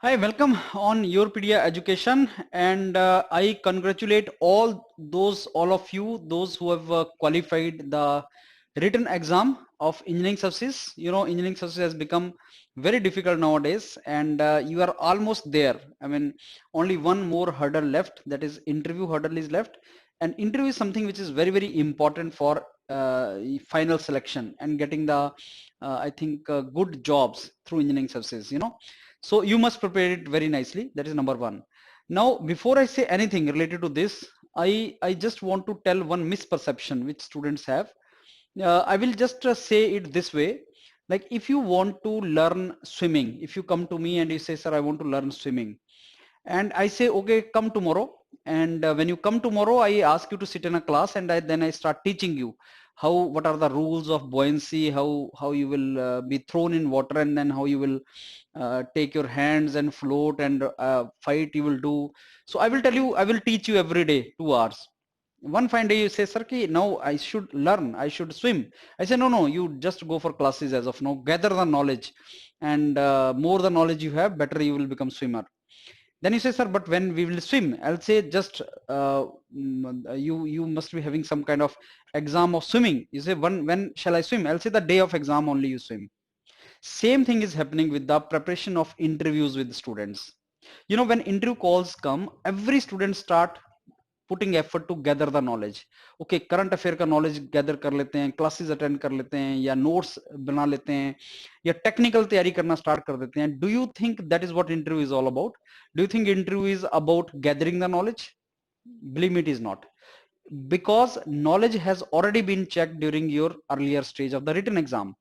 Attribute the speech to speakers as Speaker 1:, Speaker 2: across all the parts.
Speaker 1: Hi, welcome on Europedia Education, and I congratulate all of you, those who have qualified the written exam of engineering services. You know, engineering services has become very difficult nowadays, and you are almost there. I mean, only one more hurdle left, that is interview hurdle is left, and interview is something which is very important for final selection and getting the, I think, good jobs through engineering services. You know. So you must prepare it very nicely. That is number one. Now, before I say anything related to this, I just want to tell one misperception which students have. I will just say it this way. Like if you want to learn swimming, if you come to me and you say, sir, I want to learn swimming. And I say, okay, come tomorrow. And when you come tomorrow, I ask you to sit in a class and then I start teaching you what are the rules of buoyancy, how you will be thrown in water, and then how you will take your hands and float and fight you will do. So I will tell you, I will teach you every day 2 hours. One fine day you say, sir, ki, now I should learn, I should swim. I say, no, you just go for classes as of now, gather the knowledge, and more the knowledge you have, better you will become swimmer. Then you say, sir, but when we will swim? I'll say, just you must be having some kind of exam of swimming. You say, when shall I swim? I'll say, the day of exam only you swim. Same thing is happening with the preparation of interviews with students. You know, when interview calls come, every student start putting effort to gather the knowledge. Okay, current affair का knowledge gather कर लेते हैं, classes attend कर लेते हैं, या notes बना लेते हैं, या technical तैयारी करना start कर देते हैं. Do you think that is what interview is all about? Do you think interview is about gathering the knowledge? Believe me, it is not, because knowledge has already been checked during your earlier stage of the written exam.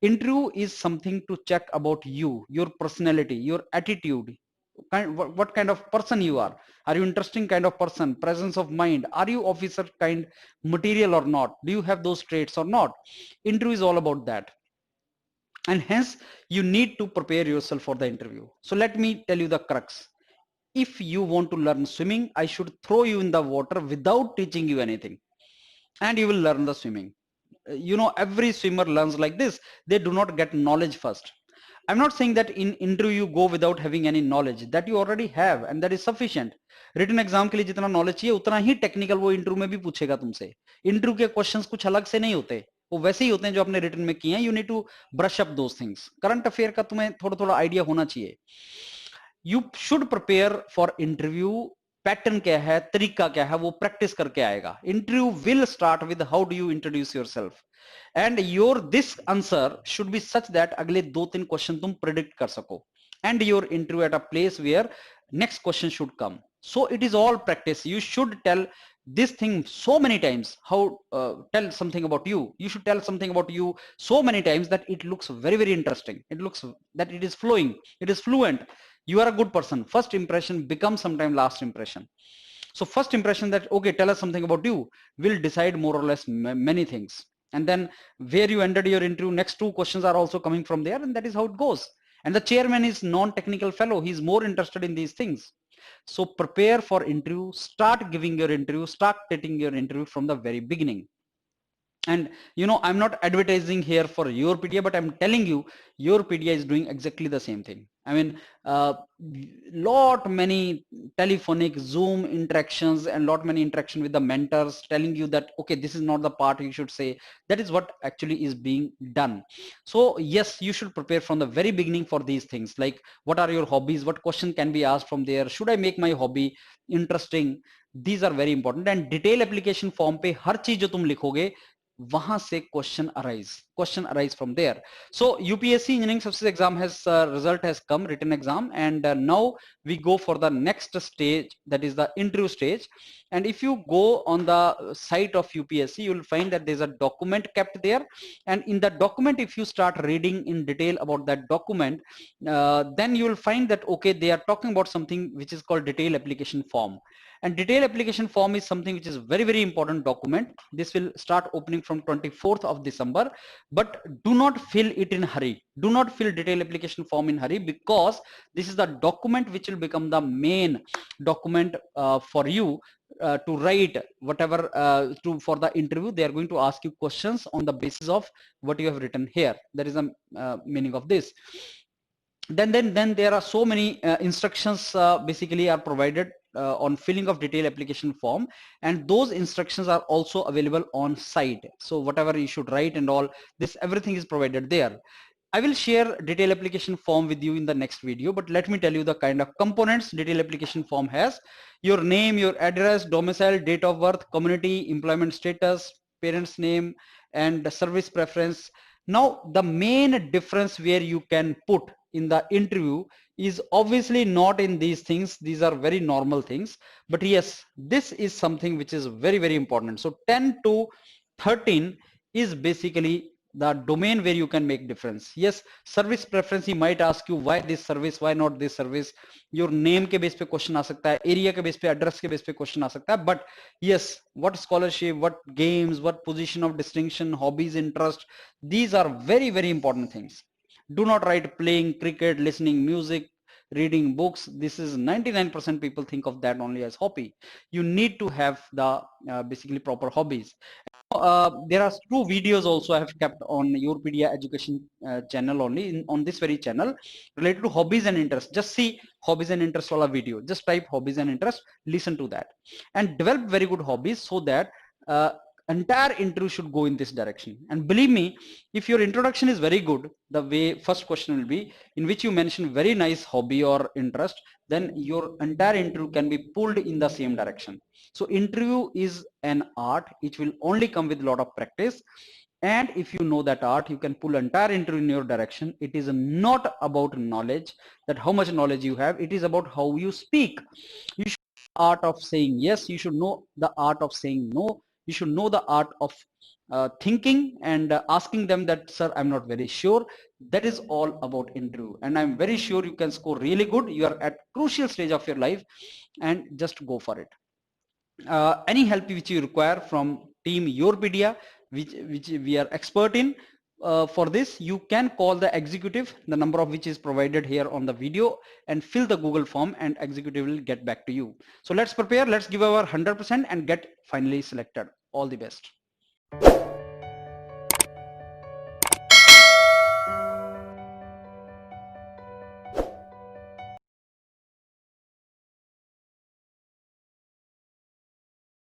Speaker 1: Interview is something to check about you, your personality, your attitude, what kind of person you are you interesting kind of person, presence of mind, are you officer kind material or not, do you have those traits or not. Interview is all about that, and hence you need to prepare yourself for the interview. So let me tell you the crux. If you want to learn swimming, I should throw you in the water without teaching you anything, and you will learn the swimming. You know, every swimmer learns like this. They do not get knowledge first. I'm not saying that in interview you go without having any knowledge, that you already have and that is sufficient. Written exam के लिए जितना knowledge चाहिए उतना ही technical वो interview में भी पूछेगा तुमसे. इंटरव्यू के क्वेश्चंस कुछ अलग से नहीं होते, वो वैसे ही होते हैं जो आपने रिटन में किए हैं. You need to brush up those things. Current affair का तुम्हें थोड़ा थोड़ा आइडिया होना चाहिए. You should prepare for interview. Pattern क्या है, तरीका क्या है, वो प्रैक्टिस करके आएगा. Interview will start with how do you introduce yourself, and your this answer should be such that अगले 2-3 क्वेश्चन तुम प्रिडिक्ट कर सको, and your interview at a place where next question should come. So it is all practice. You should tell this thing so many times. How tell something about you, you should tell something about you so many times that it looks very interesting, it looks that it is flowing, it is fluent, you are a good person. First impression becomes sometime last impression. So first impression that, okay, tell us something about you, will decide more or less many things. And then where you ended your interview, next 2 questions are also coming from there, and that is how it goes. And the chairman is non-technical fellow, he's more interested in these things. So prepare for interview, start giving your interview, start taking your interview from the very beginning. And you know, I'm not advertising here for Europedia, but I'm telling you, Europedia is doing exactly the same thing. I mean, lot many telephonic Zoom interactions and lot many interaction with the mentors telling you that, okay, this is not the part you should say. That is what actually is being done. So yes, you should prepare from the very beginning for these things, like what are your hobbies, what question can be asked from there, should I make my hobby interesting. These are very important. And detail application form पे हर चीज जो तुम लिखोगे, वहां से question arise from there. So UPSC engineering services exam has result has come, written exam, and now we go for the next stage, that is the interview stage. And if you go on the site of UPSC, you will find that there's a document kept there, and in that document, if you start reading in detail about that document, then you will find that, okay, they are talking about something which is called detail application form. And detail application form is something which is very important document. This will start opening from 24th of December, but do not fill it in hurry. Do not fill detail application form in hurry, because this is the document which will become the main document for you to write whatever for the interview. They are going to ask you questions on the basis of what you have written here. That is the meaning of this. Then there are so many instructions basically are provided on filling of detailed application form, and those instructions are also available on site. So whatever you should write and all this, everything is provided there. I will share detailed application form with you in the next video, but let me tell you the kind of components detailed application form has. Your name, your address, domicile, date of birth, community, employment status, parents name, and service preference. Now the main difference where you can put in the interview is obviously not in these things. These are very normal things, but yes, this is something which is very, very important. So 10 to 13 is basically the domain where you can make difference. Yes, service preference, he might ask you why this service, why not this service. Your name के base पे question आ सकता है, area के base पे, address के base पे question आ सकता है. But yes, what scholarship, what games, what position of distinction, hobbies, interest, these are very, very important things. Do not write playing cricket, listening music, reading books. This is 99% people think of that only as hobby. You need to have the basically proper hobbies. There are two videos also I have kept on Yourpedia education channel only, on this very channel, related to hobbies and interests. Just see hobbies and interests wala video. Just type hobbies and interests, listen to that, and develop very good hobbies so that entire interview should go in this direction. And believe me, if your introduction is very good, the way first question will be in which you mention very nice hobby or interest, then your entire interview can be pulled in the same direction. So interview is an art which will only come with a lot of practice, and if you know that art, you can pull entire interview in your direction. It is not about knowledge, that how much knowledge you have. It is about how you speak. You should know the art of saying yes, you should know the art of saying no, you should know the art of thinking and asking them that, sir, I'm not very sure. That is all about interview, and I'm very sure you can score really good. You are at crucial stage of your life, and just go for it. Any help which you require from team Yourpedia, which we are expert in, for this you can call the executive, the number of which is provided here on the video, and fill the Google form, and executive will get back to you. So let's prepare, let's give our 100% and get finally selected. All the best.